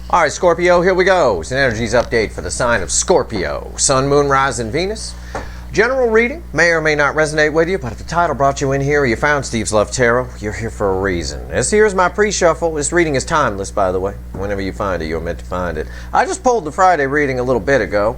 All right, Scorpio, here we go. It's an energies update for the sign of Scorpio. Sun, Moon, Rising, Venus. General reading may or may not resonate with you, but if the title brought you in here or you found Steve's Love Tarot, you're here for a reason. This here's my pre-shuffle. This reading is timeless, by the way. Whenever you find it, you're meant to find it. I just pulled the Friday reading a little bit ago,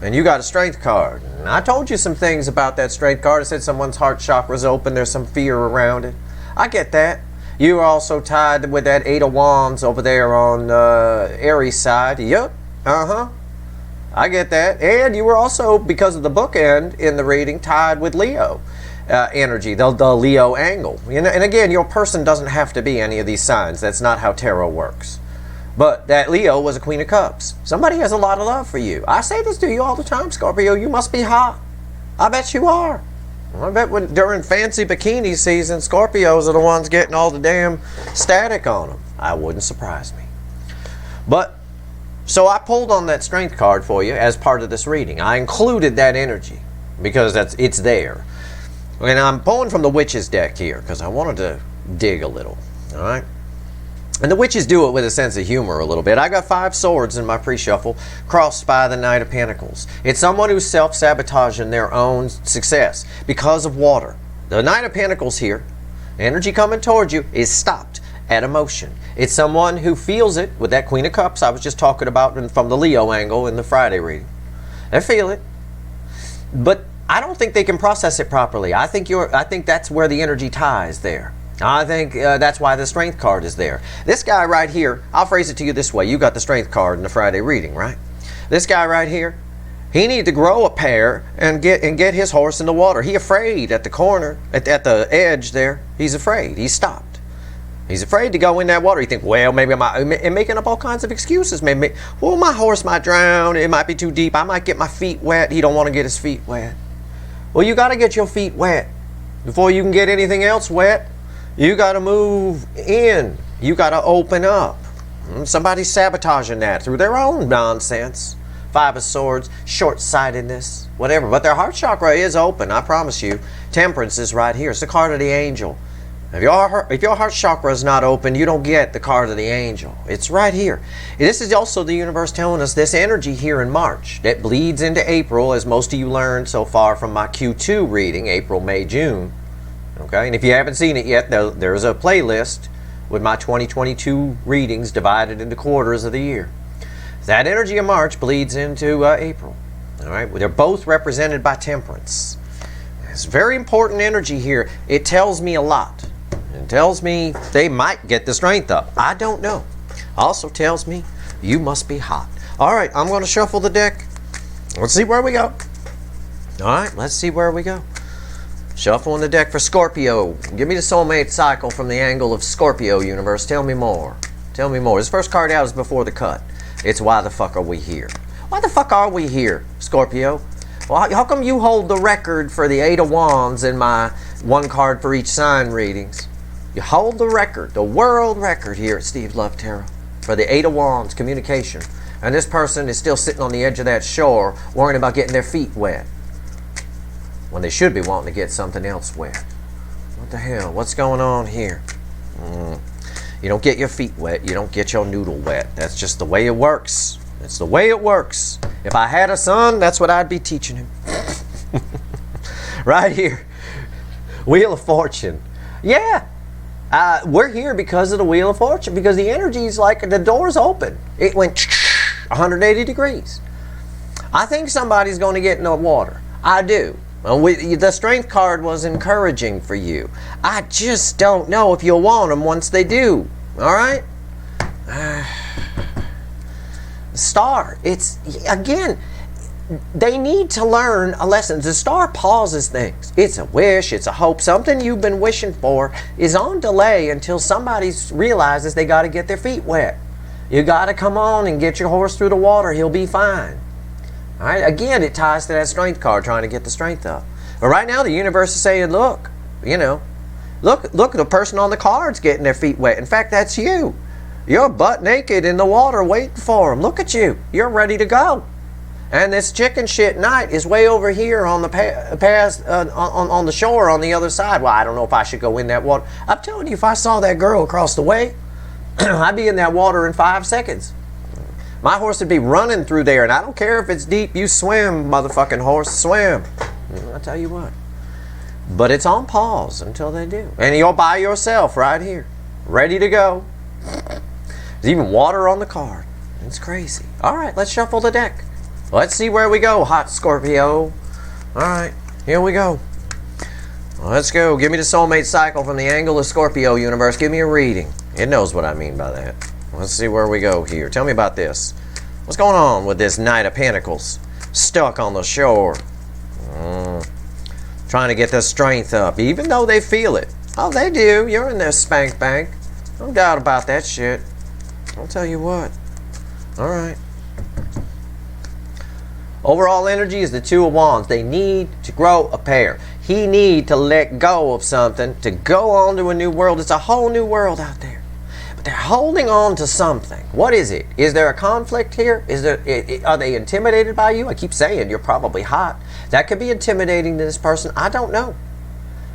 and you got a strength card. And I told you some things about that strength card. I said someone's heart chakra's open. There's some fear around it. I get that. You are also tied with that Eight of Wands over there on Aries side. Yep. I get that. And you were also, because of the bookend in the reading, tied with Leo energy, the Leo angle. And again, your person doesn't have to be any of these signs. That's not how tarot works. But that Leo was a Queen of Cups. Somebody has a lot of love for you. I say this to you all the time, Scorpio. You must be hot. I bet you are. I bet during fancy bikini season, Scorpios are the ones getting all the damn static on them. I wouldn't surprise me. But, so I pulled on that strength card for you as part of this reading. I included that energy because it's there. And I'm pulling from the Witches deck here because I wanted to dig a little. All right? And the Witches do it with a sense of humor a little bit. I got 5 swords in my pre-shuffle, crossed by the Knight of Pentacles. It's someone who's self-sabotaging their own success because of water. The Knight of Pentacles here, energy coming towards you, is stopped at emotion. It's someone who feels it with that Queen of Cups I was just talking about from the Leo angle in the Friday reading. They feel it. But I don't think they can process it properly. I think that's where the energy ties there. I think that's why the strength card is there. This guy right here, I'll phrase it to you this way. You got the strength card in the Friday reading, right? This guy right here, he needs to grow a pair and get his horse in the water. He's afraid at the corner, at the edge there. He's afraid. He's stopped. He's afraid to go in that water. He think, well, maybe I'm making up all kinds of excuses. Maybe, well, my horse might drown. It might be too deep. I might get my feet wet. He don't want to get his feet wet. Well, you got to get your feet wet before you can get anything else wet. You got to move in. You got to open up. Somebody's sabotaging that through their own nonsense. 5 of Swords, short-sightedness, whatever. But their heart chakra is open, I promise you. Temperance is right here. It's the card of the angel. If your heart chakra is not open, you don't get the card of the angel. It's right here. This is also the universe telling us this energy here in March that bleeds into April, as most of you learned so far from my Q2 reading, April, May, June. Okay, and if you haven't seen it yet, there's a playlist with my 2022 readings divided into quarters of the year. That energy of March bleeds into April. All right, they're both represented by temperance. It's very important energy here. It tells me a lot. It tells me they might get the strength up. I don't know. Also tells me you must be hot. All right, I'm going to shuffle the deck. Let's see where we go. All right, let's see where we go. Shuffling the deck for Scorpio. Give me the soulmate cycle from the angle of Scorpio universe. Tell me more. Tell me more. This first card out is before the cut. It's why the fuck are we here? Why the fuck are we here, Scorpio? Well, how come you hold the record for the 8 of Wands in my 1 card for each sign readings? You hold the record, the world record here at Steve's Love Tarot for the 8 of Wands communication. And this person is still sitting on the edge of that shore worrying about getting their feet wet, when they should be wanting to get something else wet. What the hell? What's going on here? You don't get your feet wet. You don't get your noodle wet. That's just the way it works. That's the way it works. If I had a son, that's what I'd be teaching him. Right here. Wheel of Fortune. Yeah. We're here because of the Wheel of Fortune, because the energy is like the door's open. It went 180 degrees. I think somebody's going to get in the water. I do. The strength card was encouraging for you. I just don't know if you'll want them once they do. All right? Star. It's, again, they need to learn a lesson. The star pauses things. It's a wish. It's a hope. Something you've been wishing for is on delay until somebody realizes they got to get their feet wet. You got to come on and get your horse through the water. He'll be fine. All right, again, it ties to that strength card, trying to get the strength up. But right now, the universe is saying, look, look, the person on the card's getting their feet wet. In fact, that's you. You're butt naked in the water waiting for them. Look at you. You're ready to go. And this chicken shit night is way over here on the on the shore on the other side. Well, I don't know if I should go in that water. I'm telling you, if I saw that girl across the way, I'd be in that water in 5 seconds. My horse would be running through there, and I don't care if it's deep. You swim, motherfucking horse, swim. I'll tell you what. But it's on pause until they do. And you're by yourself right here, ready to go. There's even water on the card. It's crazy. All right, let's shuffle the deck. Let's see where we go, hot Scorpio. All right, here we go. Let's go. Give me the soulmate cycle from the angle of Scorpio universe. Give me a reading. It knows what I mean by that. Let's see where we go here. Tell me about this. What's going on with this Knight of Pentacles? Stuck on the shore. Trying to get their strength up, even though they feel it. Oh, they do. You're in their spank bank. No doubt about that shit. I'll tell you what. All right. Overall energy is the Two of Wands. They need to grow a pair. He need to let go of something to go on to a new world. It's a whole new world out there. But they're holding on to something. What is it? Is there a conflict here? Are they intimidated by you? I keep saying you're probably hot. That could be intimidating to this person. I don't know.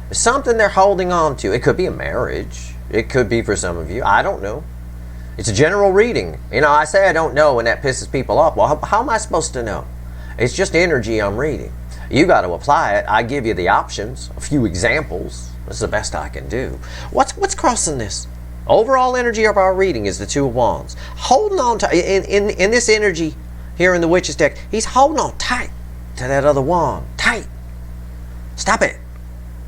There's something they're holding on to. It could be a marriage. It could be for some of you. I don't know. It's a general reading. You know, I say I don't know and that pisses people off. Well, how am I supposed to know? It's just energy I'm reading. You got to apply it. I give you the options, a few examples. This is the best I can do. What's crossing this? Overall energy of our reading is the Two of Wands. Holding on to, in this energy here in the Witch's deck, he's holding on tight to that other wand. Tight. Stop it.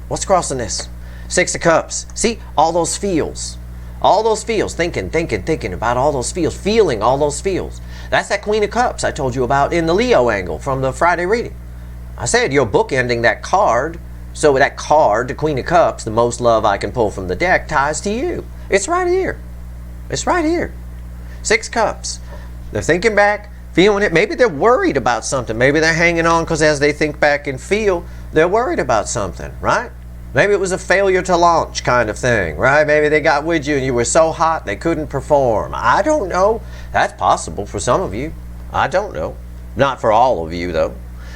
What's crossing this? Six of Cups. See, all those feels. All those feels. Thinking about all those feels. Feeling all those feels. That's that Queen of Cups I told you about in the Leo angle from the Friday reading. I said you're bookending that card. So that card, the Queen of Cups, the most love I can pull from the deck, ties to you. It's right here. It's right here. Six Cups. They're thinking back, feeling it. Maybe they're worried about something. Maybe they're hanging on because as they think back and feel, they're worried about something, right? Maybe it was a failure to launch kind of thing, right? Maybe they got with you and you were so hot they couldn't perform. I don't know. That's possible for some of you. I don't know. Not for all of you, though.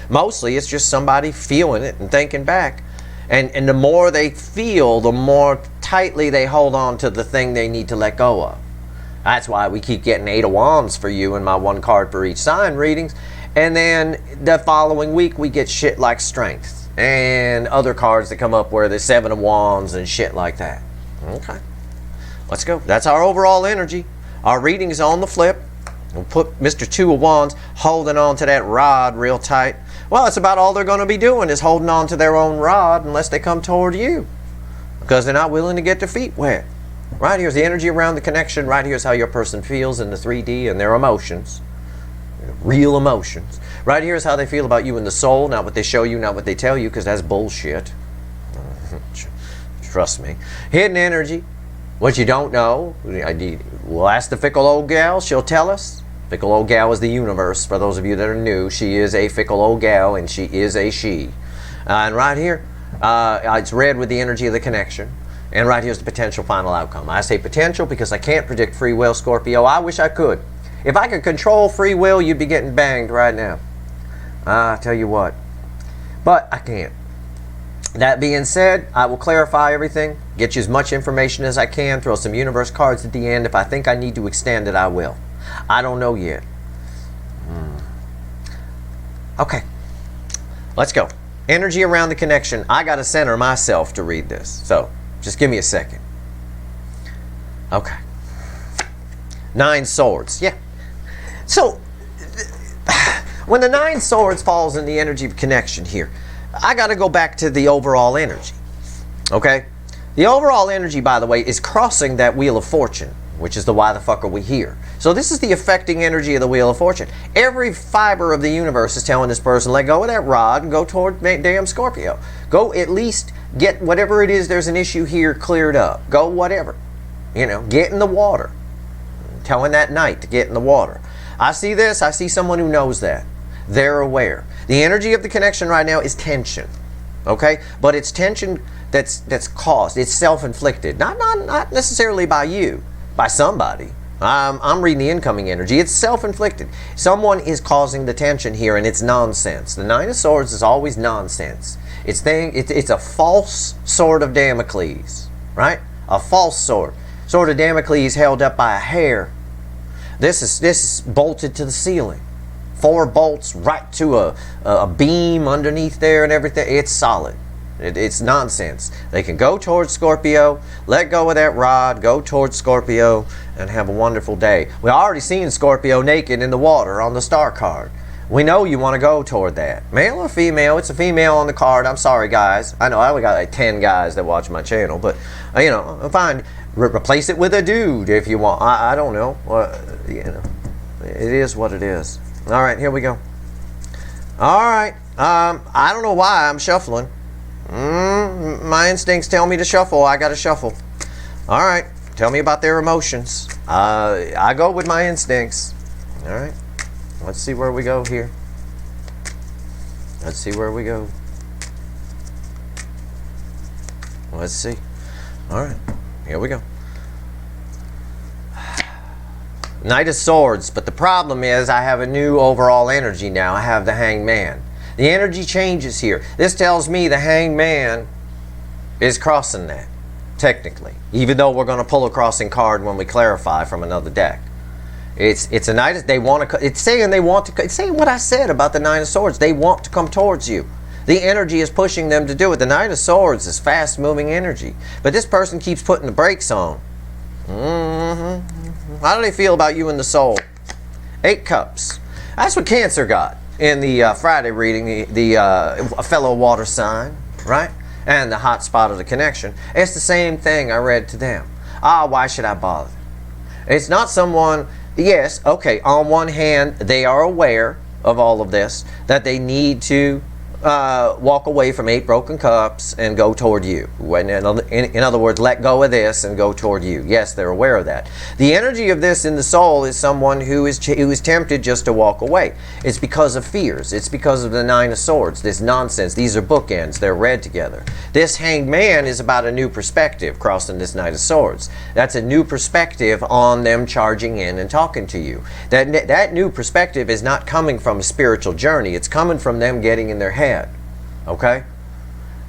Mostly it's just somebody feeling it and thinking back. And the more they feel, the more tightly they hold on to the thing they need to let go of. That's why we keep getting Eight of Wands for you in my one card for each sign readings. And then the following week we get shit like Strength. And other cards that come up where there's Seven of Wands and shit like that. Okay. Let's go. That's our overall energy. Our reading is on the flip. We'll put Mr. Two of Wands holding on to that rod real tight. Well, that's about all they're going to be doing is holding on to their own rod unless they come toward you. Because they're not willing to get their feet wet. Right here's the energy around the connection. Right here's how your person feels in the 3D and their emotions. Real emotions. Right here is how they feel about you in the soul, not what they show you, not what they tell you, because that's bullshit. Trust me. Hidden energy, what you don't know. We'll ask the fickle old gal, she'll tell us. Fickle old gal is the universe, for those of you that are new. She is a fickle old gal, and she is a she. And right here, it's red with the energy of the connection. And right here's the potential final outcome. I say potential because I can't predict free will, Scorpio. I wish I could. If I could control free will, you'd be getting banged right now. I tell you what. But I can't. That being said, I will clarify everything, get you as much information as I can, throw some universe cards at the end. If I think I need to extend it, I will. I don't know yet. Okay. Let's go. Energy around the connection. I got to center myself to read this. So, just give me a second. Okay. 9 Swords. Yeah. So, when the 9 Swords falls in the energy of connection here, I got to go back to the overall energy. Okay? The overall energy, by the way, is crossing that Wheel of Fortune, which is the why the fuck are we here. So this is the affecting energy of the Wheel of Fortune. Every fiber of the universe is telling this person, let go of that rod and go toward damn Scorpio. Go at least get whatever it is, there's an issue here cleared up. Go whatever. You know, get in the water. Telling that knight to get in the water. I see this. I see someone who knows that. They're aware. The energy of the connection right now is tension. Okay? But it's tension that's caused. It's self-inflicted. Not necessarily by you. By somebody. I'm reading the incoming energy. It's self-inflicted. Someone is causing the tension here, and it's nonsense. The 9 of Swords is always nonsense. It's a false sword of Damocles. Right? A false sword. Sword of Damocles held up by a hair. This is bolted to the ceiling. 4 bolts right to a beam underneath there and everything. It's solid. It's nonsense. They can go towards Scorpio, let go of that rod, go towards Scorpio, and have a wonderful day. We already seen Scorpio naked in the water on the star card. We know you want to go toward that. Male or female? It's a female on the card. I'm sorry, guys. I know I only got like 10 guys that watch my channel, but you know, fine. Replace it with a dude if you want. I don't know. You know, it is what it is. All right, here we go. All right. I don't know why I'm shuffling. My instincts tell me to shuffle. I got to shuffle. All right. Tell me about their emotions. I go with my instincts. All right. Let's see where we go here. Let's see where we go. Let's see. All right. Here we go. Knight of Swords, but the problem is I have a new overall energy now. I have the Hanged Man. The energy changes here. This tells me the Hanged Man is crossing that, technically, even though we're going to pull a crossing card when we clarify from another deck. It's a Knight. They want to. It's saying they want to. It's saying what I said about the Nine of Swords. They want to come towards you. The energy is pushing them to do it. The Knight of Swords is fast-moving energy, but this person keeps putting the brakes on. How do they feel about you in the soul? 8 Cups. That's what Cancer got in the Friday reading, a fellow water sign, right? And the hot spot of the connection. It's the same thing I read to them. Why should I bother? It's not someone, yes, okay, on one hand, they are aware of all of this, that they need to walk away from 8 broken cups and go toward you. In other words, let go of this and go toward you. Yes, they're aware of that. The energy of this in the soul is someone who is tempted just to walk away. It's because of fears. It's because of the Nine of Swords. This nonsense. These are bookends. They're read together. This Hanged Man is about a new perspective crossing this Knight of Swords. That's a new perspective on them charging in and talking to you. That new perspective is not coming from a spiritual journey. It's coming from them getting in their head. Okay,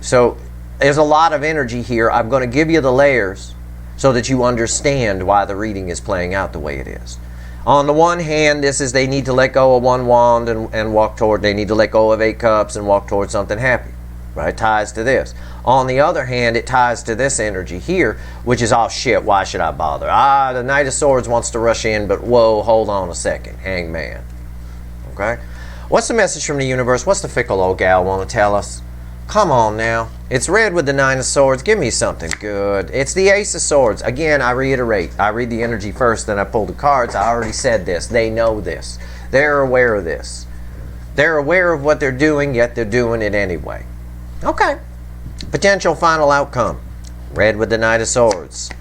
so there's a lot of energy here. I'm going to give you the layers so that you understand why the reading is playing out the way it is. On the one hand, this is they need to let go of 1 wand and walk toward, they need to let go of 8 cups and walk toward something happy, right? Ties to this. On the other hand, it ties to this energy here, which is, oh shit, why should I bother? The Knight of Swords wants to rush in, but whoa, hold on a second. Hanged Man. Okay? What's the message from the universe? What's the fickle old gal want to tell us? Come on now. It's red with the Nine of Swords. Give me something good. It's the Ace of Swords. Again, I reiterate. I read the energy first, then I pull the cards. I already said this. They know this. They're aware of this. They're aware of what they're doing, yet they're doing it anyway. Okay. Potential final outcome. Red with the Knight of Swords.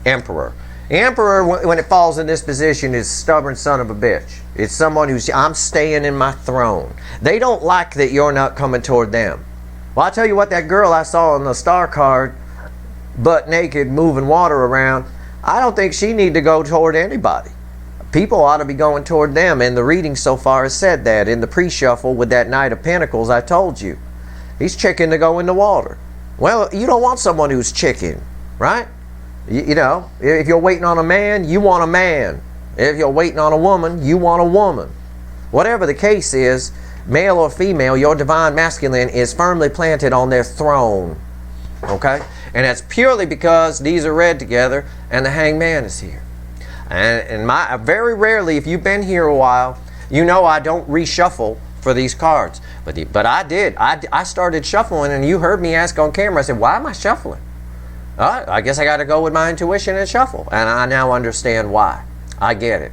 Emperor. The Emperor, when it falls in this position, is a stubborn son of a bitch. It's someone who's, I'm staying in my throne. They don't like that you're not coming toward them. Well, I'll tell you what, that girl I saw on the star card, butt naked, moving water around, I don't think she need to go toward anybody. People ought to be going toward them, and the reading so far has said that. In the pre-shuffle with that Knight of Pentacles, I told you. He's chicken to go in the water. Well, you don't want someone who's chicken, right? You know, if you're waiting on a man, you want a man. If you're waiting on a woman, you want a woman. Whatever the case is, male or female, your divine masculine is firmly planted on their throne. Okay? And that's purely because these are read together and the Hanged Man is here. And very rarely, if you've been here a while, you know I don't reshuffle for these cards. But I did. I started shuffling, and you heard me ask on camera. I said, why am I shuffling? I guess I got to go with my intuition and shuffle. And I now understand why. I get it.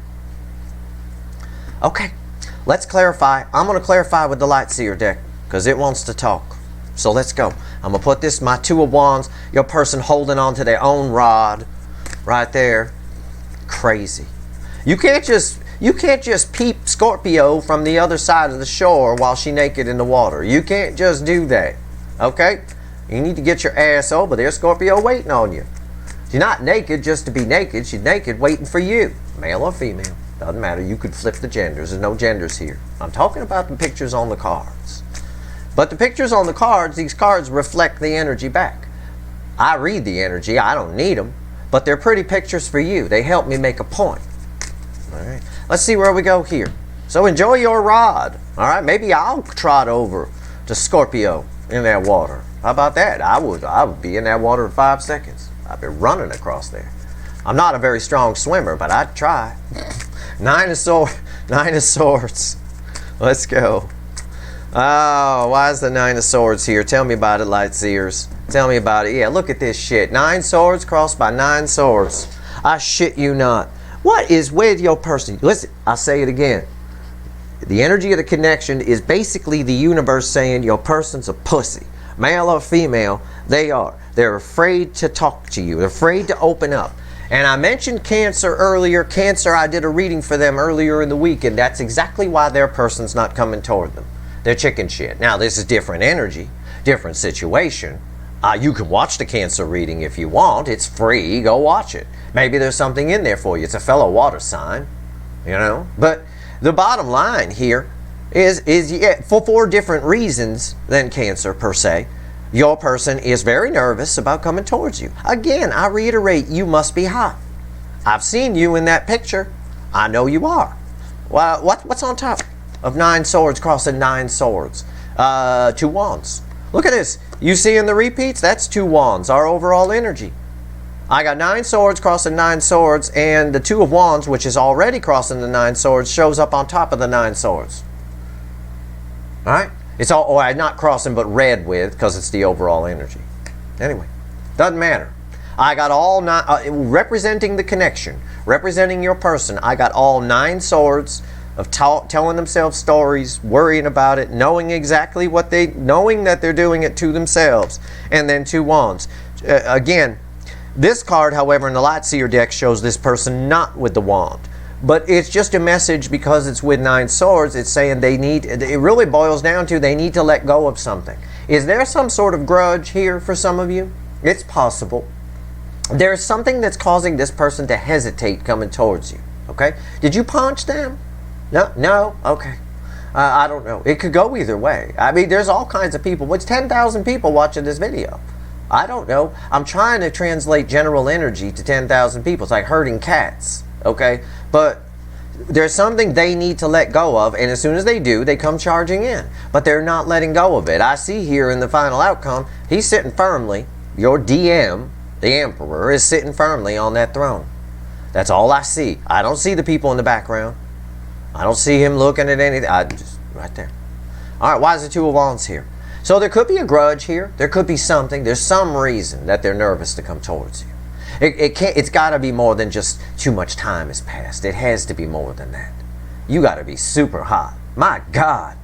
Okay, let's clarify. I'm going to clarify with the Light Seer deck because it wants to talk. So let's go. I'm going to put this, my 2 of Wands, your person holding on to their own rod right there. Crazy. You can't just peep Scorpio from the other side of the shore while she's naked in the water. You can't just do that. Okay? You need to get your ass over there. Scorpio waiting on you. She's not naked just to be naked. She's naked waiting for you. Male or female. Doesn't matter. You could flip the genders. There's no genders here. I'm talking about the pictures on the cards. But the pictures on the cards, these cards reflect the energy back. I read the energy. I don't need them. But they're pretty pictures for you. They help me make a point. All right. Let's see where we go here. So enjoy your ride. All right. Maybe I'll trot over to Scorpio in that water. How about that? I would be in that water in 5 seconds. I'd be running across there. I'm not a very strong swimmer, but I'd try. Nine of Swords. Let's go. Oh, why is the 9 of Swords here? Tell me about it, light seers. Tell me about it. Yeah, look at this shit. 9 swords crossed by 9 swords. I shit you not. What is with your person? Listen, I'll say it again. The energy of the connection is basically the universe saying your person's a pussy. Male or female, they are. They're afraid to talk to you. They're afraid to open up. And I mentioned Cancer earlier. Cancer, I did a reading for them earlier in the week, and that's exactly why their person's not coming toward them. They're chicken shit. Now, this is different energy, different situation. You can watch the Cancer reading if you want. It's free. Go watch it. Maybe there's something in there for you. It's a fellow water sign, you know. But the bottom line here is yeah, for 4 different reasons than Cancer per se, your person is very nervous about coming towards you. Again, I reiterate, you must be hot. I've seen you in that picture. I know you are. Well, what's on top of 9 swords crossing 9 swords? 2 wands. Look at this. You see in the repeats? That's 2 wands, our overall energy. I got 9 swords crossing 9 swords, and the 2 of wands, which is already crossing the 9 swords, shows up on top of the 9 swords. All right? It's all, or not crossing, but red with, because it's the overall energy. Anyway, doesn't matter. I got all 9, representing the connection, representing your person, I got all 9 swords of telling themselves stories, worrying about it, knowing exactly what knowing that they're doing it to themselves, and then 2 wands. Again, this card, however, in the Light Seer deck shows this person not with the wand. But it's just a message because it's with 9 swords. It's saying it really boils down to they need to let go of something. Is there some sort of grudge here for some of you? It's possible. There's something that's causing this person to hesitate coming towards you. Okay? Did you punch them? No? Okay. I don't know. It could go either way. I mean, there's all kinds of people. What's 10,000 people watching this video? I don't know. I'm trying to translate general energy to 10,000 people. It's like herding cats. Okay? But there's something they need to let go of, and as soon as they do, they come charging in. But they're not letting go of it. I see here in the final outcome, he's sitting firmly. Your DM, the Emperor, is sitting firmly on that throne. That's all I see. I don't see the people in the background. I don't see him looking at anything. Just right there. All right, why is the 2 of Wands here? So there could be a grudge here. There could be something. There's some reason that they're nervous to come towards you. It's got to be more than just too much time has passed. It has to be more than that. You got to be super hot. My God.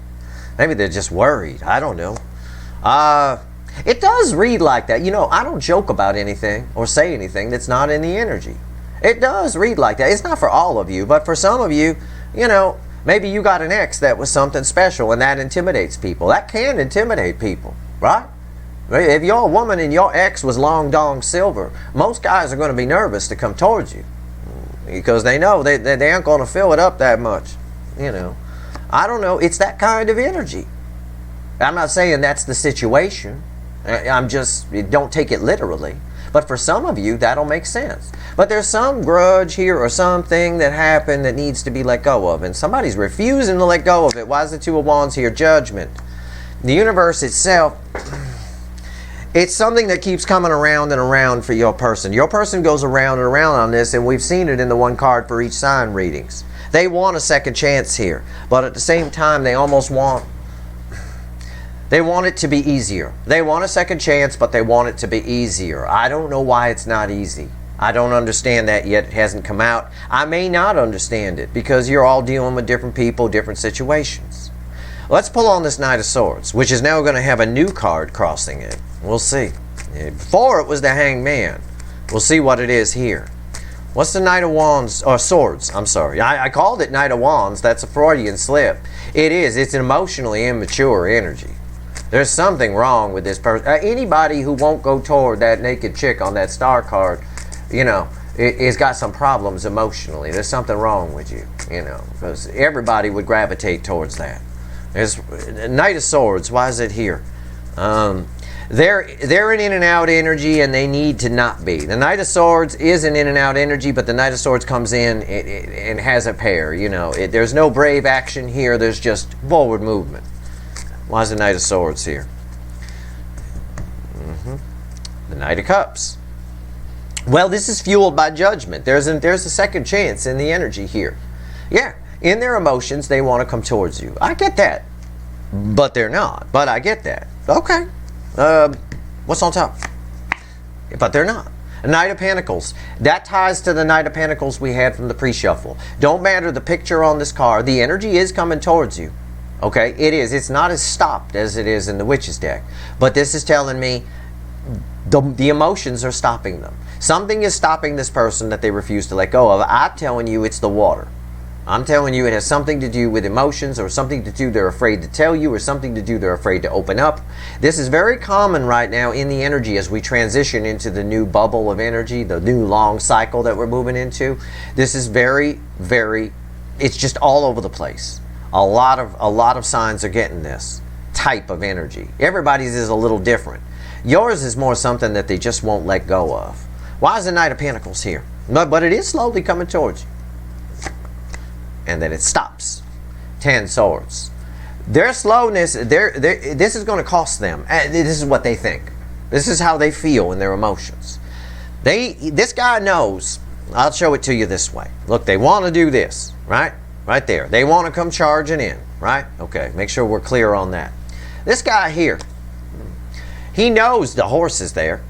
Maybe they're just worried. I don't know. It does read like that. You know, I don't joke about anything or say anything that's not in the energy. It does read like that. It's not for all of you, but for some of you, you know, maybe you got an ex that was something special and that intimidates people. That can intimidate people, right? If you're a woman and your ex was long dong silver, most guys are going to be nervous to come towards you because they know they aren't going to fill it up that much. You know, I don't know. It's that kind of energy. I'm not saying that's the situation. I'm just, don't take it literally. But for some of you, that'll make sense. But there's some grudge here or something that happened that needs to be let go of. And somebody's refusing to let go of it. Why is the 2 of Wands here? Judgment. The universe itself, it's something that keeps coming around and around for your person. Your person goes around and around on this, and we've seen it in the 1 card for each sign readings. They want a second chance here. But at the same time, they almost want... They want it to be easier. They want a second chance, but they want it to be easier. I don't know why it's not easy. I don't understand that yet. It hasn't come out. I may not understand it because you're all dealing with different people, different situations. Let's pull on this Knight of Swords, which is now going to have a new card crossing it. We'll see. Before it was the Hanged Man. We'll see what it is here. What's the Knight of Wands, or Swords? I'm sorry. I called it Knight of Wands. That's a Freudian slip. It is. It's an emotionally immature energy. There's something wrong with this person. Anybody who won't go toward that naked chick on that star card, you know, has got some problems emotionally. There's something wrong with you, you know, because everybody would gravitate towards that. There's Knight of Swords. Why is it here? They're an in and out energy, and they need to not be. The Knight of Swords is an in and out energy, but the Knight of Swords comes in and has a pair. You know, there's no brave action here. There's just forward movement. Why is the Knight of Swords here? The Knight of Cups. Well, this is fueled by judgment. There's a second chance in the energy here. Yeah, in their emotions, they want to come towards you. I get that, but they're not. But I get that. Okay. What's on top? But they're not. Knight of Pentacles. That ties to the Knight of Pentacles we had from the pre-shuffle. Don't matter the picture on this card. The energy is coming towards you. Okay? It is. It's not as stopped as it is in the Witch's deck. But this is telling me the emotions are stopping them. Something is stopping this person that they refuse to let go of. I'm telling you it's the water. I'm telling you it has something to do with emotions, or something to do they're afraid to tell you, or something to do they're afraid to open up. This is very common right now in the energy as we transition into the new bubble of energy, the new long cycle that we're moving into. This is very, very, it's just all over the place. A lot of signs are getting this type of energy. Everybody's is a little different. Yours is more something that they just won't let go of. Why is the Knight of Pentacles here? But it is slowly coming towards you. And then it stops. 10 Swords. Their slowness, this is going to cost them. This is what they think. This is how they feel in their emotions. This guy knows. I'll show it to you this way. Look, they want to do this, right? Right there. They want to come charging in, right? Okay, make sure we're clear on that. This guy here, he knows the horse is there,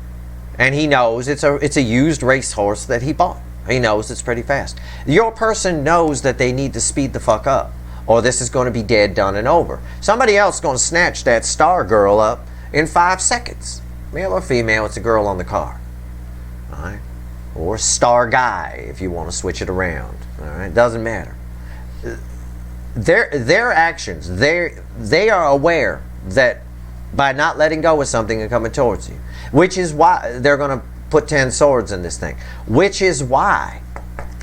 and he knows it's a used race horse that he bought. He knows it's pretty fast. Your person knows that they need to speed the fuck up, or this is going to be dead, done, and over. Somebody else is going to snatch that star girl up in 5 seconds. Male or female, it's a girl on the car. All right? Or star guy, if you want to switch it around. All right? Doesn't matter. Their actions, they are aware that by not letting go of something and coming towards you, which is why they're going to put 10 swords in this thing, which is why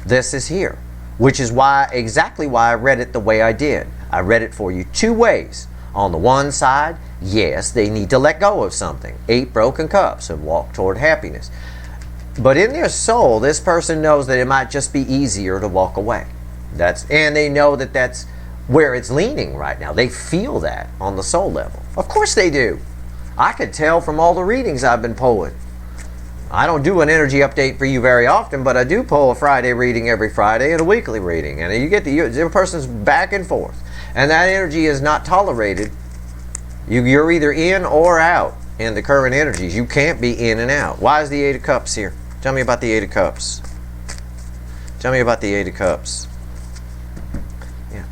this is here, which is why, exactly why I read it the way I did. I read it for you 2 ways. On the one side, yes, they need to let go of something. 8 broken cups and walk toward happiness. But in their soul, this person knows that it might just be easier to walk away. And they know that that's where it's leaning right now. They feel that on the soul level. Of course they do. I could tell from all the readings I've been pulling. I don't do an energy update for you very often, but I do pull a Friday reading every Friday and a weekly reading. And you get the person's back and forth. And that energy is not tolerated. You're either in or out in the current energies. You can't be in and out. Why is the 8 of Cups here? Tell me about the 8 of Cups. Tell me about the 8 of Cups. Yeah.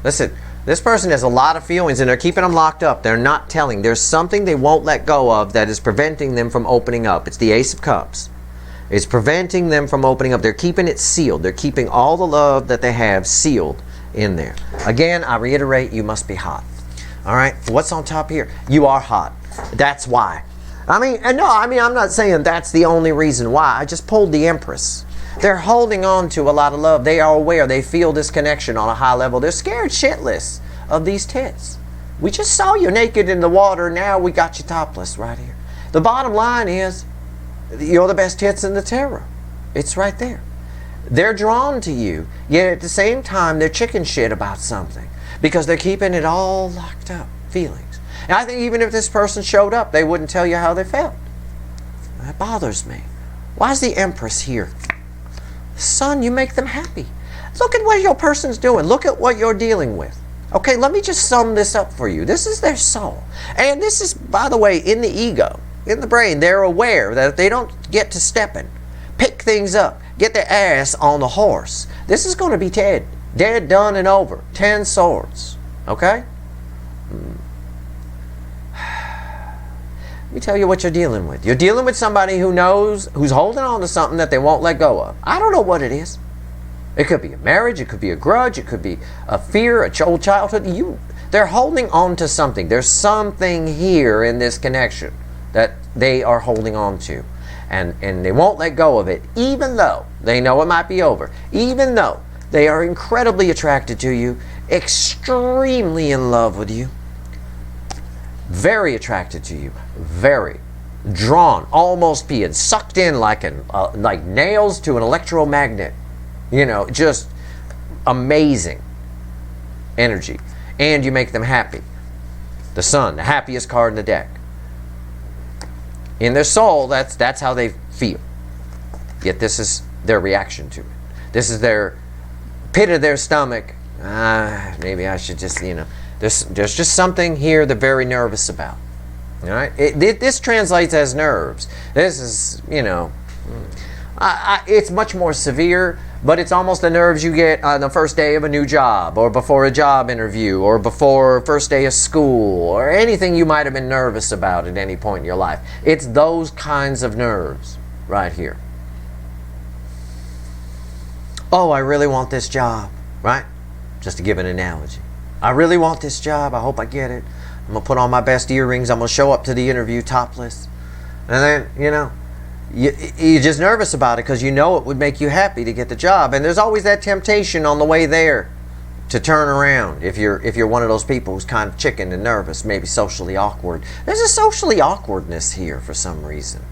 Listen, this person has a lot of feelings and they're keeping them locked up. They're not telling. There's something they won't let go of that is preventing them from opening up. It's the Ace of Cups. It's preventing them from opening up. They're keeping it sealed. They're keeping all the love that they have sealed in there. Again, I reiterate, you must be hot. All right? What's on top here? You are hot. That's why. I'm not saying that's the only reason why. I just pulled the Empress. They're holding on to a lot of love. They are aware. They feel this connection on a high level. They're scared shitless of these tits. We just saw you naked in the water. Now we got you topless right here. The bottom line is, you're the best tits in the tarot. It's right there. They're drawn to you, yet at the same time, they're chicken shit about something because they're keeping it all locked up, feelings. And I think even if this person showed up, they wouldn't tell you how they felt. That bothers me. Why is the Empress here? Son, you make them happy. Look at what your person's doing. Look at what you're dealing with. Okay, let me just sum this up for you. This is their soul. And this is, by the way, in the ego, in the brain. They're aware that if they don't get to stepping, pick things up, get their ass on the horse, this is going to be dead. Dead, done, and over. 10 swords. Okay? Let me tell you what you're dealing with. You're dealing with somebody who knows, who's holding on to something that they won't let go of. I don't know what it is. It could be a marriage, it could be a grudge, it could be a fear, a old childhood. They're holding on to something. There's something here in this connection that they are holding on to. And they won't let go of it, even though they know it might be over. Even though they are incredibly attracted to you, extremely in love with you. very attracted to you, very drawn, almost being sucked in like like nails to an electromagnet. You know, just amazing energy. And you make them happy. The Sun, the happiest card in the deck. In their soul, that's how they feel. Yet this is their reaction to it. This is their pit of their stomach. Maybe I should just, you know, there's just something here they're very nervous about. All right, this translates as nerves. This is, you know, it's much more severe, but it's almost the nerves you get on the first day of a new job, or before a job interview, or before first day of school, or anything you might have been nervous about at any point in your life. It's those kinds of nerves right here. Oh, I really want this job, right? Just to give an analogy. I really want this job. I hope I get it. I'm going to put on my best earrings. I'm going to show up to the interview topless. And then, you know, you're just nervous about it because you know it would make you happy to get the job. And there's always that temptation on the way there to turn around if you're one of those people who's kind of chicken and nervous, maybe socially awkward. There's a socially awkwardness here for some reason.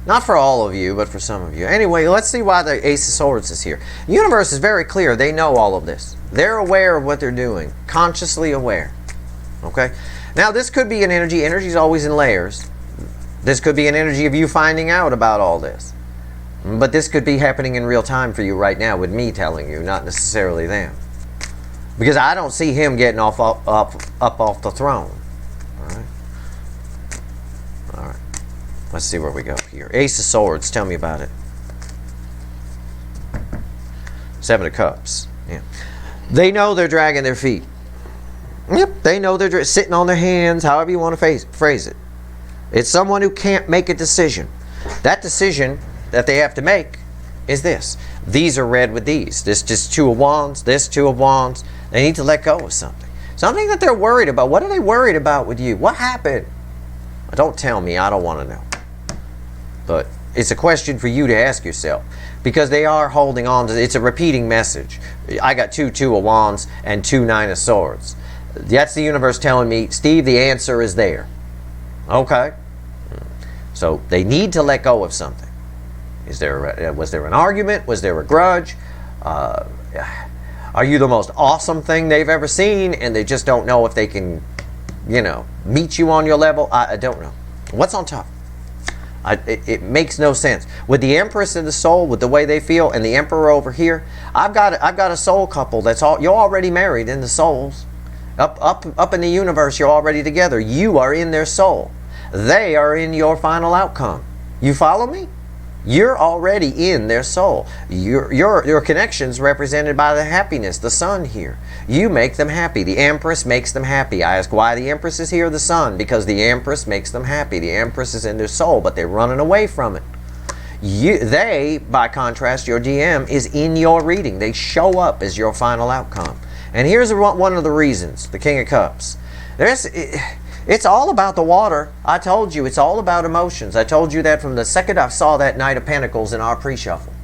Not for all of you, but for some of you. Anyway, let's see why the Ace of Swords is here. The universe is very clear. They know all of this. They're aware of what they're doing. Consciously aware. Okay? Now, this could be an energy. Energy is always in layers. This could be an energy of you finding out about all this. But this could be happening in real time for you right now with me telling you, not necessarily them. Because I don't see him getting up off the throne. All right? All right. Let's see where we go here. Ace of Swords, tell me about it. Seven of Cups. Yeah. They know they're dragging their feet. Yep, they know they're sitting on their hands, however you want to phrase it. It's someone who can't make a decision. That decision that they have to make is this. These are red with these. This just Two of Wands, this Two of Wands. They need to let go of something. Something that they're worried about. What are they worried about with you? What happened? Don't tell me. I don't want to know. But it's a question for you to ask yourself. Because they are holding on to it. It's a repeating message. I got Two of Wands and 2 Nine of Swords. That's the universe telling me, Steve, the answer is there. Okay. So they need to let go of something. Was there an argument? Was there a grudge? Are you the most awesome thing they've ever seen and they just don't know if they can, you know, meet you on your level? I don't know. What's on top? It makes no sense. With the Empress in the soul, with the way they feel, and the Emperor over here, I've got a soul couple that's you're already married in the souls. Up in the universe, you're already together. You are in their soul. They are in your final outcome. You follow me? You're already in their soul. Your connection's represented by the happiness, the Sun here. You make them happy. The Empress makes them happy. I ask why the Empress is here, the Sun, because the Empress makes them happy. The Empress is in their soul, but they're running away from it. They, by contrast, your DM is in your reading. They show up as your final outcome. And here's one of the reasons, the King of Cups. It's all about the water. I told you, it's all about emotions. I told you that from the second I saw that Knight of Pentacles in our pre-shuffle.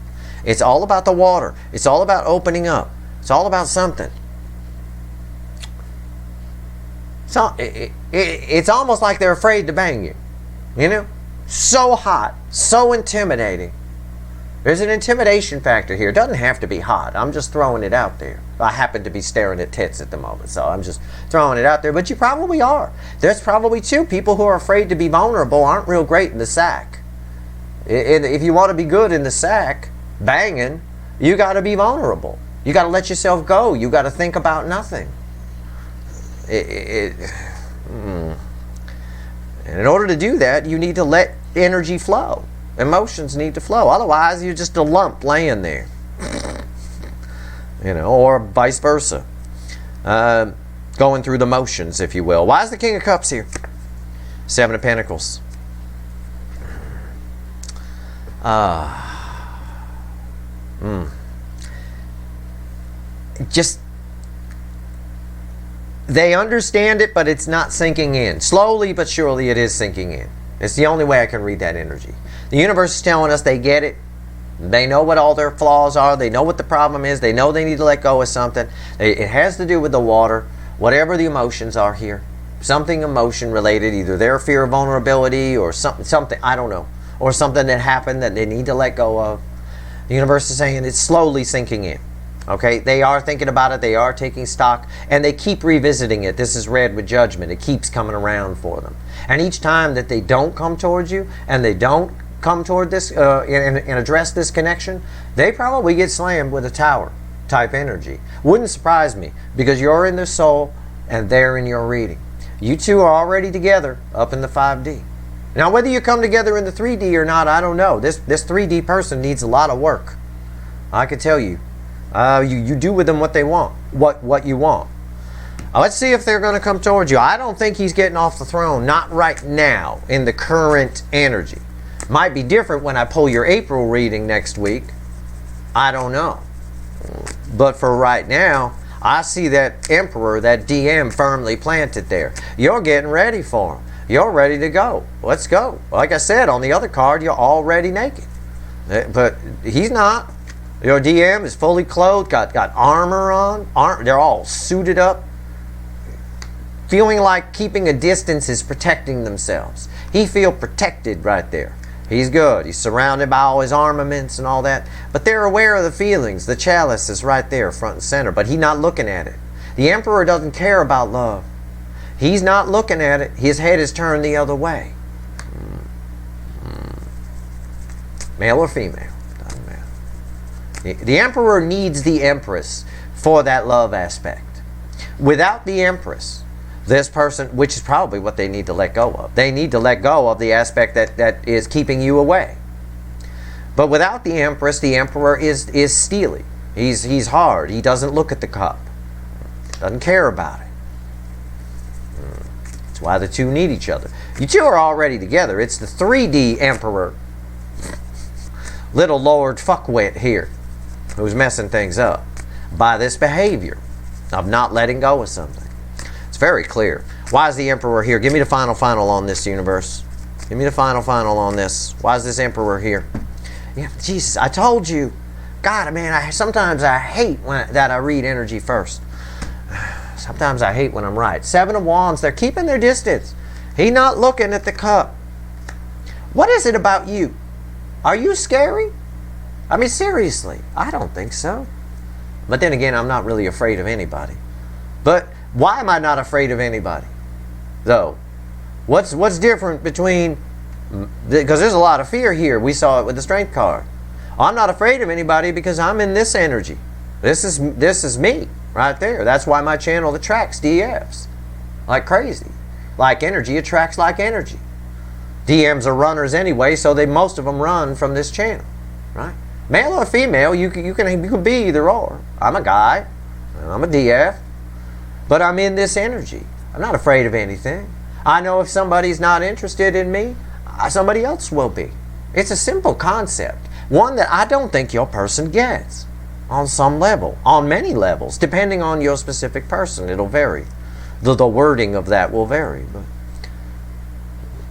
It's all about the water. It's all about opening up. It's all about something. So it's almost like they're afraid to bang you. You know? So hot. So intimidating. There's an intimidation factor here. It doesn't have to be hot. I'm just throwing it out there. I happen to be staring at tits at the moment, so I'm just throwing it out there. But you probably are. There's probably two people who are afraid to be vulnerable, aren't real great in the sack. If you want to be good in the sack, banging, you got to be vulnerable. You got to let yourself go. You got to think about nothing. And in order to do that, you need to let energy flow. Emotions need to flow. Otherwise, you're just a lump laying there. You know, or vice versa. Going through the motions, if you will. Why is the King of Cups here? Seven of Pentacles. Just, they understand it, but it's not sinking in. Slowly but surely it is sinking in. It's the only way I can read that energy. The universe is telling us they get it. They know what all their flaws are. They know what the problem is. They know they need to let go of something. It has to do with the water. Whatever the emotions are here. something emotion related, either their fear of vulnerability or something, I don't know, or something that happened that they need to let go of. The universe is saying it's slowly sinking in. Okay, they are thinking about it, they are taking stock, and they keep revisiting it. This is read with judgment. It keeps coming around for them. And each time that they don't come towards you, and they don't come toward this and address this connection, they probably get slammed with a tower type energy. Wouldn't surprise me, because you're in their soul and they're in your reading. You two are already together up in the 5D. Now, whether you come together in the 3D or not, I don't know. This 3D person needs a lot of work. I can tell you. You do with them what they want, what you want. Let's see if they're going to come towards you. I don't think he's getting off the throne, not right now in the current energy. Might be different when I pull your April reading next week. I don't know. But for right now, I see that Emperor, that DM firmly planted there. You're getting ready for him. You're ready to go. Let's go. Like I said, on the other card, you're already naked. But he's not. Your DM is fully clothed, got armor on. They're all suited up. Feeling like keeping a distance is protecting themselves. He feels protected right there. He's good. He's surrounded by all his armaments and all that. But they're aware of the feelings. The chalice is right there, front and center. But he's not looking at it. The Emperor doesn't care about love. He's not looking at it. His head is turned the other way. Male or female? Doesn't matter. The Emperor needs the Empress for that love aspect. Without the Empress, this person, which is probably what they need to let go of. They need to let go of the aspect that is keeping you away. But without the Empress, the Emperor is steely. He's hard. He doesn't look at the cup. Doesn't care about it. That's why the two need each other. You two are already together. It's the 3D Emperor, little Lord Fuckwit here, who's messing things up by this behavior of not letting go of something. It's very clear. Why is the Emperor here? Give me the final on this, universe. Give me the final on this. Why is this Emperor here? Yeah, Jesus, I told you. God, man, sometimes I hate that I read energy first. Sometimes I hate when I'm right. 7 of Wands, they're keeping their distance. He's not looking at the cup. What is it about you? Are you scary? I mean, seriously, I don't think so. But then again, I'm not really afraid of anybody. But why am I not afraid of anybody, though? What's different between, because there's a lot of fear here. We saw it with the Strength card. I'm not afraid of anybody because I'm in this energy. This is me right there. That's why my channel attracts DFs like crazy. Like energy attracts like energy. DMs are runners anyway, so most of them run from this channel, right? Male or female, you can be either or. I'm a guy. I'm a DF. But I'm in this energy. I'm not afraid of anything. I know if somebody's not interested in me, somebody else will be. It's a simple concept. One that I don't think your person gets on some level, on many levels, depending on your specific person. It'll vary. The wording of that will vary. But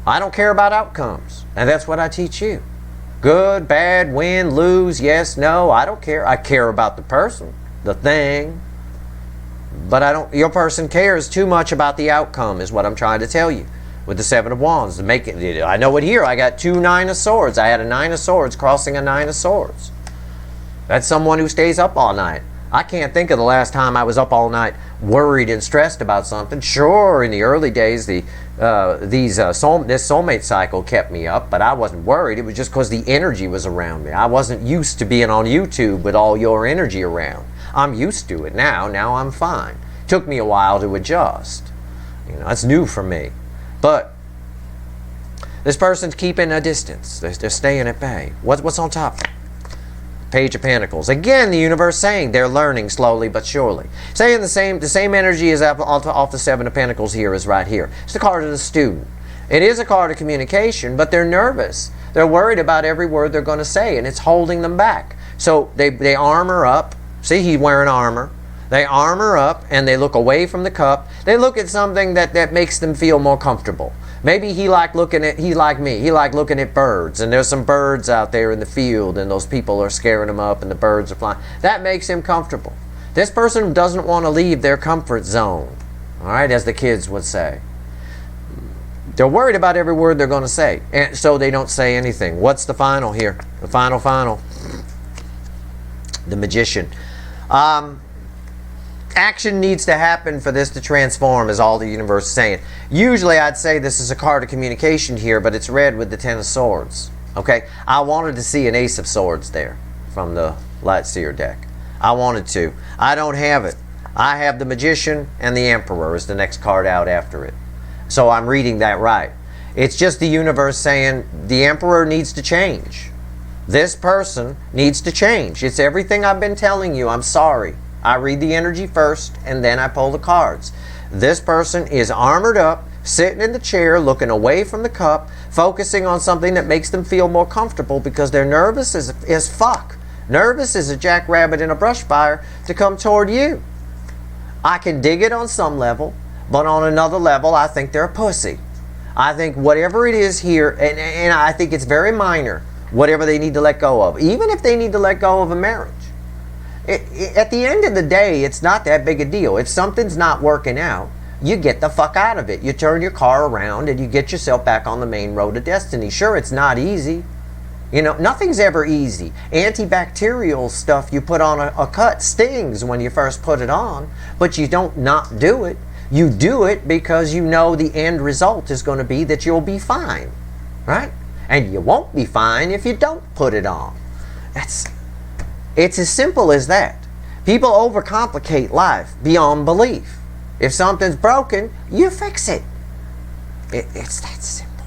I don't care about outcomes. And that's what I teach you. Good, bad, win, lose, yes, no. I don't care. I care about the person, the thing. But your person cares too much about the outcome, is what I'm trying to tell you. With the 7 of Wands, to make it, I know it here. I got 2 9 of Swords. I had a 9 of Swords crossing a 9 of Swords. That's someone who stays up all night. I can't think of the last time I was up all night worried and stressed about something. Sure, in the early days, this soulmate cycle kept me up, but I wasn't worried. It was just because the energy was around me. I wasn't used to being on YouTube with all your energy around. I'm used to it now. Now I'm fine. Took me a while to adjust. That's new for me. But this person's keeping a distance. They're staying at bay. What's on top? Page of Pentacles. Again, the universe saying they're learning slowly but surely. Saying the same energy as off the 7 of Pentacles here is right here. It's the card of the student. It is a card of communication, but they're nervous. They're worried about every word they're going to say, and it's holding them back. So they armor up. See, he's wearing armor. They armor up and they look away from the cup. They look at something that makes them feel more comfortable. Maybe he like me. He like looking at birds, and there's some birds out there in the field, and those people are scaring him up, and the birds are flying. That makes him comfortable. This person doesn't want to leave their comfort zone. All right, as the kids would say. They're worried about every word they're going to say, and so they don't say anything. What's the final here? The final. The Magician. Action needs to happen for this to transform, is all the universe is saying. Usually I'd say this is a card of communication here, but it's read with the Ten of Swords. Okay? I wanted to see an Ace of Swords there from the Light Seer deck. I wanted to. I don't have it. I have the Magician and the Emperor is the next card out after it. So I'm reading that right. It's just the universe saying the Emperor needs to change. This person needs to change. It's everything I've been telling you. I'm sorry. I read the energy first and then I pull the cards. This person is armored up, sitting in the chair, looking away from the cup, focusing on something that makes them feel more comfortable because they're nervous as fuck. Nervous as a jackrabbit in a brush fire to come toward you. I can dig it on some level, but on another level, I think they're a pussy. I think whatever it is here, and I think it's very minor, whatever they need to let go of, even if they need to let go of a marriage. At the end of the day, it's not that big a deal. If something's not working out, you get the fuck out of it. You turn your car around and you get yourself back on the main road to destiny. Sure, it's not easy. You know, nothing's ever easy. Antibacterial stuff you put on a cut stings when you first put it on, but you don't not do it. You do it because you know the end result is going to be that you'll be fine, right? And you won't be fine if you don't put it on. It's as simple as that. People overcomplicate life beyond belief. If something's broken, you fix it. It's that simple.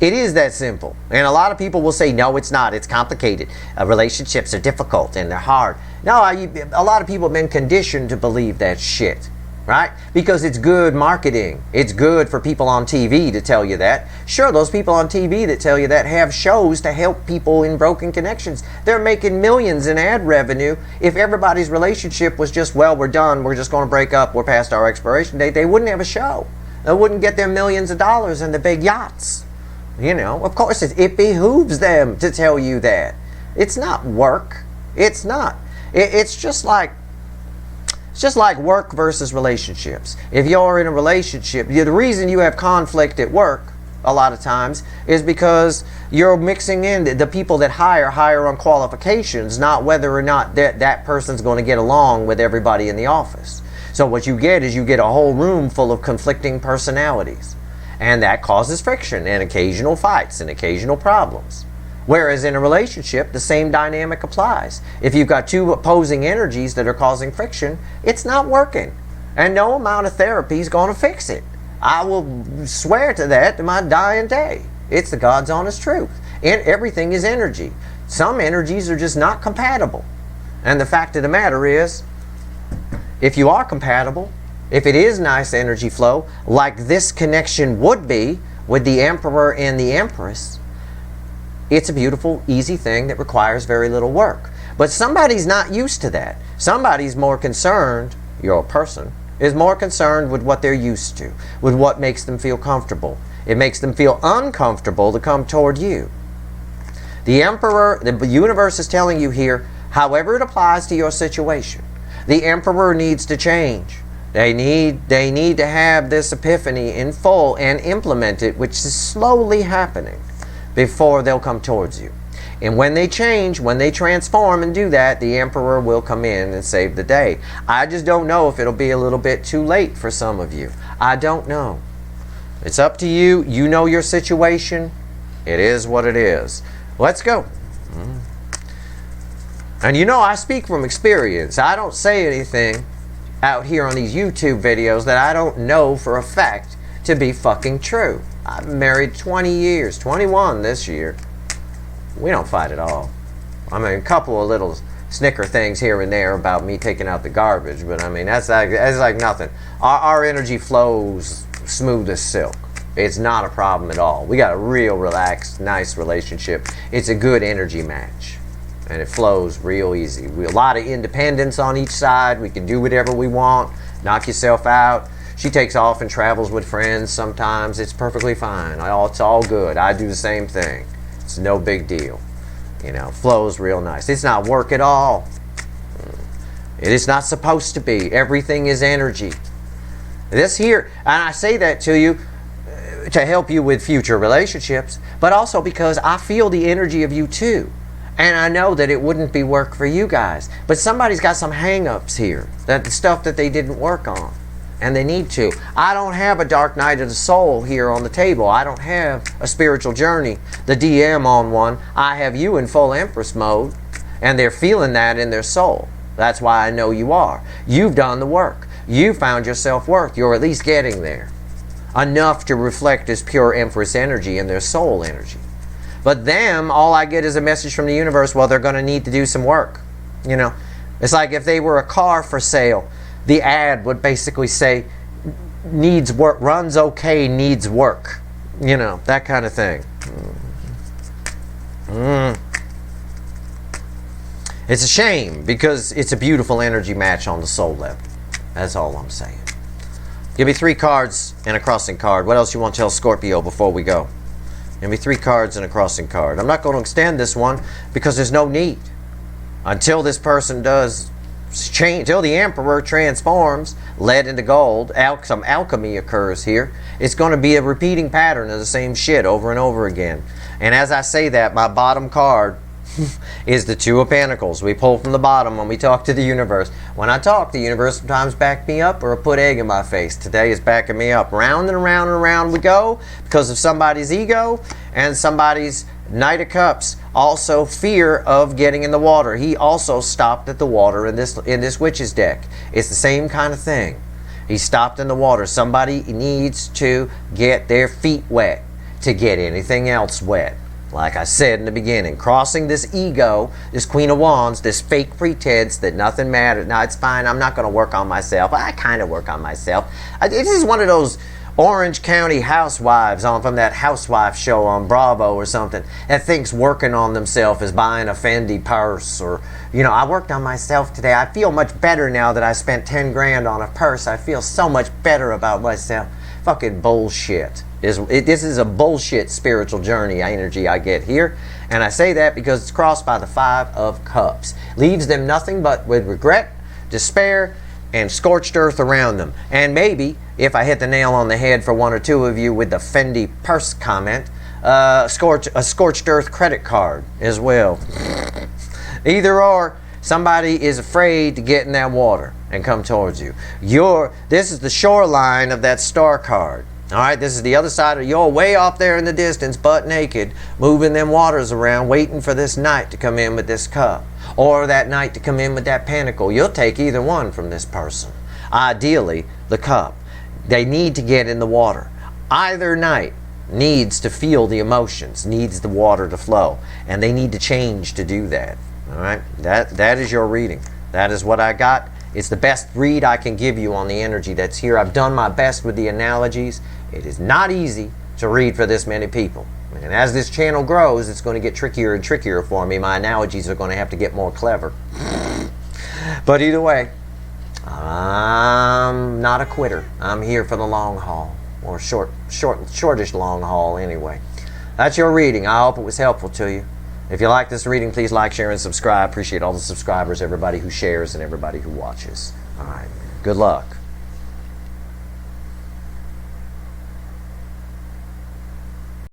It is that simple. And a lot of people will say, no, it's not. It's complicated. Relationships are difficult and they're hard. No, a lot of people have been conditioned to believe that shit. Right? Because it's good marketing. It's good for people on TV to tell you that. Sure, those people on TV that tell you that have shows to help people in broken connections. They're making millions in ad revenue. If everybody's relationship was just, well, we're done, we're just going to break up, we're past our expiration date, they wouldn't have a show. They wouldn't get their millions of dollars and the big yachts. You know, of course, it behooves them to tell you that. It's not work. It's not. It's just like work versus relationships. If you're in a relationship, the reason you have conflict at work a lot of times is because you're mixing in the people that hire on qualifications, not whether or not that person's going to get along with everybody in the office. So what you get is you get a whole room full of conflicting personalities. And that causes friction and occasional fights and occasional problems. Whereas in a relationship, the same dynamic applies. If you've got two opposing energies that are causing friction, it's not working. And no amount of therapy is going to fix it. I will swear to that to my dying day. It's the God's honest truth. And everything is energy. Some energies are just not compatible. And the fact of the matter is, if you are compatible, if it is nice energy flow, like this connection would be with the Emperor and the Empress, it's a beautiful, easy thing that requires very little work. But somebody's not used to that. Somebody's more concerned, your person, is more concerned with what they're used to, with what makes them feel comfortable. It makes them feel uncomfortable to come toward you. The Emperor, the universe is telling you here, however it applies to your situation, the Emperor needs to change. They need to have this epiphany in full and implement it, which is slowly happening, before they'll come towards you. And when they change, when they transform and do that, the Emperor will come in and save the day. I just don't know if it'll be a little bit too late for some of you. I don't know. It's up to you. You know your situation. It is what it is. Let's go. And you know I speak from experience. I don't say anything out here on these YouTube videos that I don't know for a fact to be fucking true. I've been married 20 years, 21 this year. We don't fight at all. I mean, a couple of little snicker things here and there about me taking out the garbage, but I mean, that's like nothing. Our energy flows smooth as silk. It's not a problem at all. We got a real relaxed, nice relationship. It's a good energy match. And it flows real easy. A lot of independence on each side. We can do whatever we want. Knock yourself out. She takes off and travels with friends sometimes. It's perfectly fine. It's all good. I do the same thing. It's no big deal. You know, flows real nice. It's not work at all. It is not supposed to be. Everything is energy. This here, and I say that to you to help you with future relationships, but also because I feel the energy of you too. And I know that it wouldn't be work for you guys. But somebody's got some hang-ups here, that the stuff that they didn't work on. And they need to. I don't have a dark night of the soul here on the table. I don't have a spiritual journey, the DM on one. I have you in full Empress mode. And they're feeling that in their soul. That's why I know you are. You've done the work. You found your self-worth. You're at least getting there. Enough to reflect as pure Empress energy in their soul energy. But them, all I get is a message from the universe, well, they're going to need to do some work. You know, it's like if they were a car for sale, the ad would basically say, needs work, runs okay, needs work. You know, that kind of thing. It's a shame because it's a beautiful energy match on the soul level. That's all I'm saying. Give me 3 cards and a crossing card. What else you want to tell Scorpio before we go? Give me 3 cards and a crossing card. I'm not going to extend this one because there's no need. Until this person does change, until the Emperor transforms lead into gold, some alchemy occurs here. It's going to be a repeating pattern of the same shit over and over again. And as I say that, my bottom card is the 2 of Pentacles. We pull from the bottom when we talk to the universe. When I talk, the universe sometimes back me up or put egg in my face. Today is backing me up. Round and around and around we go because of somebody's ego and somebody's Knight of Cups. Also fear of getting in the water. He also stopped at the water in this witch's deck. It's the same kind of thing. He stopped in the water. Somebody needs to get their feet wet to get anything else wet. Like I said in the beginning, crossing this ego, this Queen of Wands, this fake pretense that nothing matters. No, it's fine. I'm not going to work on myself. I kind of work on myself. This is one of those Orange County housewives from that housewife show on Bravo or something that thinks working on themselves is buying a Fendi purse or, you know, I worked on myself today. I feel much better now that I spent 10 grand on a purse. I feel so much better about myself. Fucking bullshit. This is a bullshit spiritual journey energy I get here. And I say that because it's crossed by the 5 of Cups. Leaves them nothing but with regret, despair, and scorched earth around them. And maybe, if I hit the nail on the head for 1 or 2 of you with the Fendi purse comment, a scorched earth credit card as well. Either or, somebody is afraid to get in that water and come towards you. This is the shoreline of that star card. All right, this is the other side of you're way off there in the distance, butt naked, moving them waters around, waiting for this knight to come in with this cup, or that knight to come in with that pentacle. You'll take either one from this person. Ideally, the cup. They need to get in the water. Either knight needs to feel the emotions, needs the water to flow, and they need to change to do that. All right, that is your reading. That is what I got. It's the best read I can give you on the energy that's here. I've done my best with the analogies. It is not easy to read for this many people. And as this channel grows, it's going to get trickier and trickier for me. My analogies are going to have to get more clever. But either way, I'm not a quitter. I'm here for the long haul. Or shortish long haul anyway. That's your reading. I hope it was helpful to you. If you like this reading, please like, share, and subscribe. Appreciate all the subscribers, everybody who shares, and everybody who watches. All right. Good luck.